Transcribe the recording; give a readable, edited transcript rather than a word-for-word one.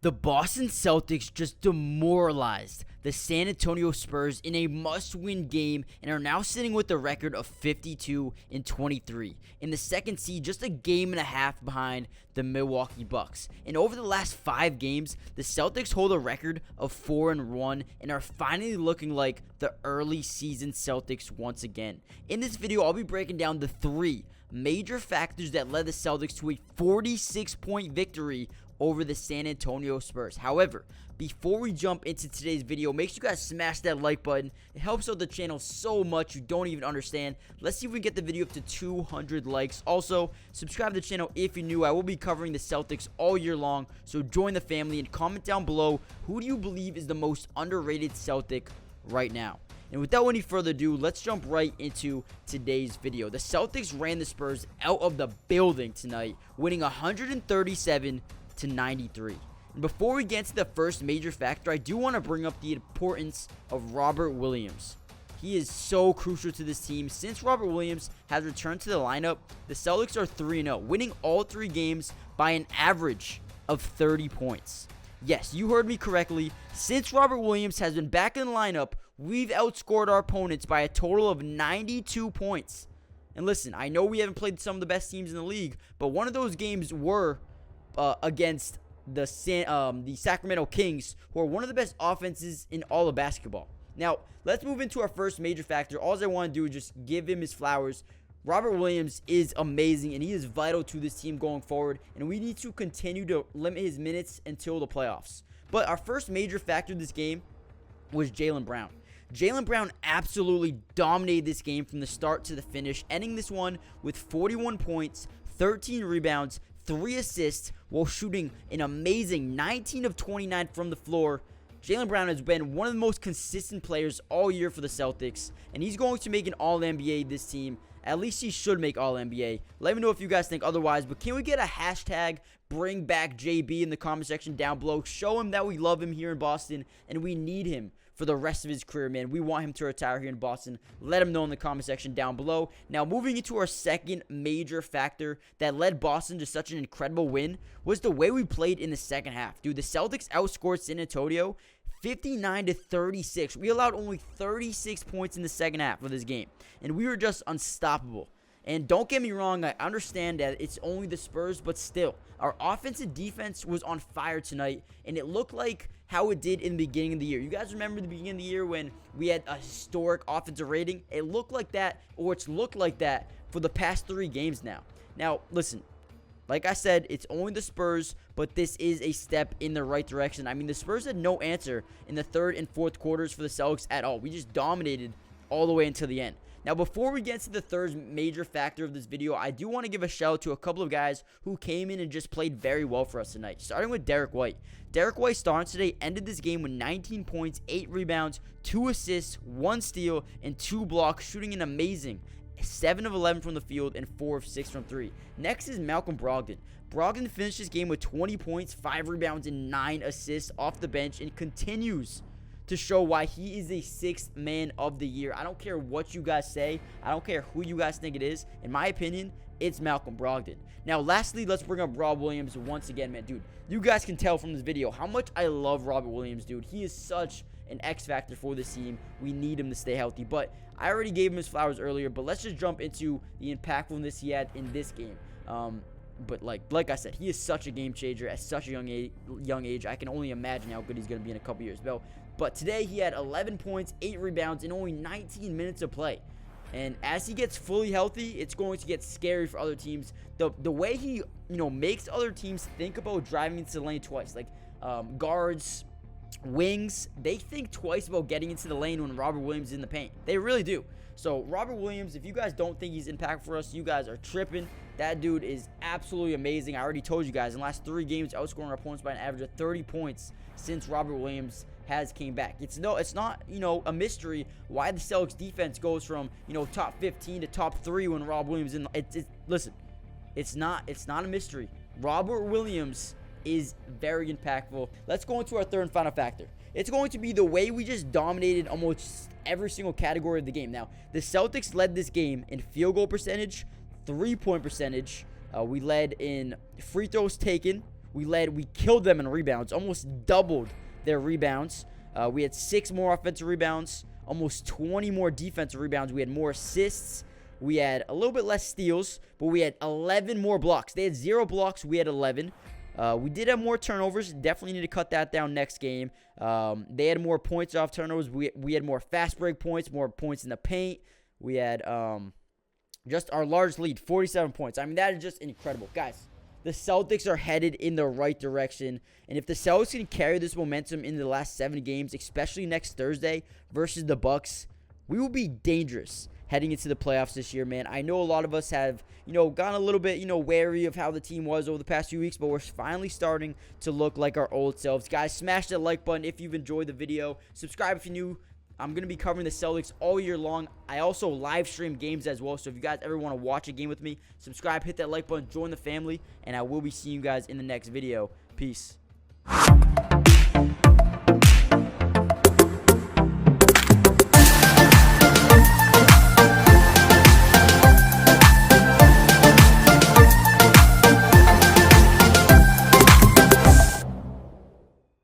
The Boston Celtics just demoralized the San Antonio Spurs in a must-win game and are now sitting with a record of 52-23. In the second seed, just a game and a half behind the Milwaukee Bucks. And over the last 5 games, the Celtics hold a record of 4-1 and are finally looking like the early season Celtics once again. In this video, I'll be breaking down the 3 major factors that led the Celtics to a 46-point victory over the San Antonio Spurs. However, before we jump into today's video, make sure you guys smash that like button. It helps out the channel so much you don't even understand. Let's see if we can get the video up to 200 likes. Also, subscribe to the channel if you're new. I will be covering the Celtics all year long, so join the family and comment down below, who do you believe is the most underrated Celtic right now? And without any further ado, let's jump right into today's video. The Celtics ran the Spurs out of the building tonight, winning 137-93. And before we get to the first major factor, I do want to bring up the importance of Robert Williams. He is so crucial to this team. Since Robert Williams has returned to the lineup, the Celtics are 3-0, winning all 3 games by an average of 30 points. Yes, you heard me correctly. Since Robert Williams has been back in the lineup, we've outscored our opponents by a total of 92 points. And listen, I know we haven't played some of the best teams in the league, but one of those games were against the Sacramento Kings, who are one of the best offenses in all of basketball. Now, let's move into our first major factor. All I want to do is just give him his flowers. Robert Williams is amazing, and he is vital to this team going forward, and we need to continue to limit his minutes until the playoffs. But our first major factor this game was Jalen Brown. Jalen Brown absolutely dominated this game from the start to the finish, ending this one with 41 points, 13 rebounds, 3 assists, while shooting an amazing 19 of 29 from the floor. Jalen Brown has been one of the most consistent players all year for the Celtics, and he's going to make an All-NBA this team. At least he should make All-NBA. Let me know if you guys think otherwise, but can we get a hashtag bring back JB in the comment section down below? Show him that we love him here in Boston, and we need him for the rest of his career, man. We want him to retire here in Boston. Let him know in the comment section down below. Now, moving into our second major factor that led Boston to such an incredible win was the way we played in the second half. Dude, the Celtics outscored San Antonio 59-36. We allowed only 36 points in the second half of this game, and we were just unstoppable. And don't get me wrong, I understand that it's only the Spurs, but still, our offensive defense was on fire tonight, and it looked like how it did in the beginning of the year. You guys remember the beginning of the year when we had a historic offensive rating? It looked like that, or it's looked like that for the past 3 games now. Now, listen, like I said, it's only the Spurs, but this is a step in the right direction. I mean, the Spurs had no answer in the third and fourth quarters for the Celtics at all. We just dominated all the way until the end. Now, before we get to the third major factor of this video, I do want to give a shout out to a couple of guys who came in and just played very well for us tonight, starting with Derek White. Derek White starting today ended this game with 19 points, 8 rebounds, 2 assists, 1 steal, and 2 blocks, shooting an amazing 7 of 11 from the field and 4 of 6 from 3. Next is Malcolm Brogdon. Brogdon finished this game with 20 points, 5 rebounds, and 9 assists off the bench and continues to show why he is a 6th man of the year. I don't care what you guys say. I don't care who you guys think it is. In my opinion, it's Malcolm Brogdon. Now, lastly, let's bring up Rob Williams once again, man. Dude, you guys can tell from this video how much I love Robert Williams, dude. He is such an X factor for this team. We need him to stay healthy. But I already gave him his flowers earlier, but let's just jump into the impactfulness he had in this game. But like I said, he is such a game changer at such a young age. I can only imagine how good he's going to be in a couple years. But today he had 11 points, 8 rebounds, and only 19 minutes of play. And as he gets fully healthy, it's going to get scary for other teams. The way he makes other teams think about driving into the lane twice, like guards, wings, they think twice about getting into the lane when Robert Williams is in the paint. They really do. So Robert Williams, if you guys don't think he's impactful for us, you guys are tripping. That dude is absolutely amazing. I already told you guys, in the last 3 games, outscoring our opponents by an average of 30 points since Robert Williams has came back. It's not a mystery why the Celtics defense goes from top 15 to top 3 when Rob Williams in. Listen, it's not a mystery. Robert Williams is very impactful. Let's go into our third and final factor. It's going to be the way we just dominated almost every single category of the game. Now, the Celtics led this game in field goal percentage, 3-point percentage. We led in free throws taken. We killed them in rebounds, almost doubled their rebounds. We had 6 more offensive rebounds, almost 20 more defensive rebounds. We had more assists. We had a little bit less steals, but we had 11 more blocks. They had 0 blocks. We had 11. We did have more turnovers. Definitely need to cut that down next game. They had more points off turnovers. We had more fast break points, more points in the paint. We had just our largest lead, 47 points. I mean, that is just incredible. Guys, the Celtics are headed in the right direction. And if the Celtics can carry this momentum into the last 7 games, especially next Thursday versus the Bucks, we will be dangerous heading into the playoffs this year, man. I know a lot of us have, gone a little bit, wary of how the team was over the past few weeks, but we're finally starting to look like our old selves. Guys, smash that like button if you've enjoyed the video. Subscribe if you're new. I'm going to be covering the Celtics all year long. I also live stream games as well, so if you guys ever want to watch a game with me, subscribe, hit that like button, join the family, and I will be seeing you guys in the next video. Peace.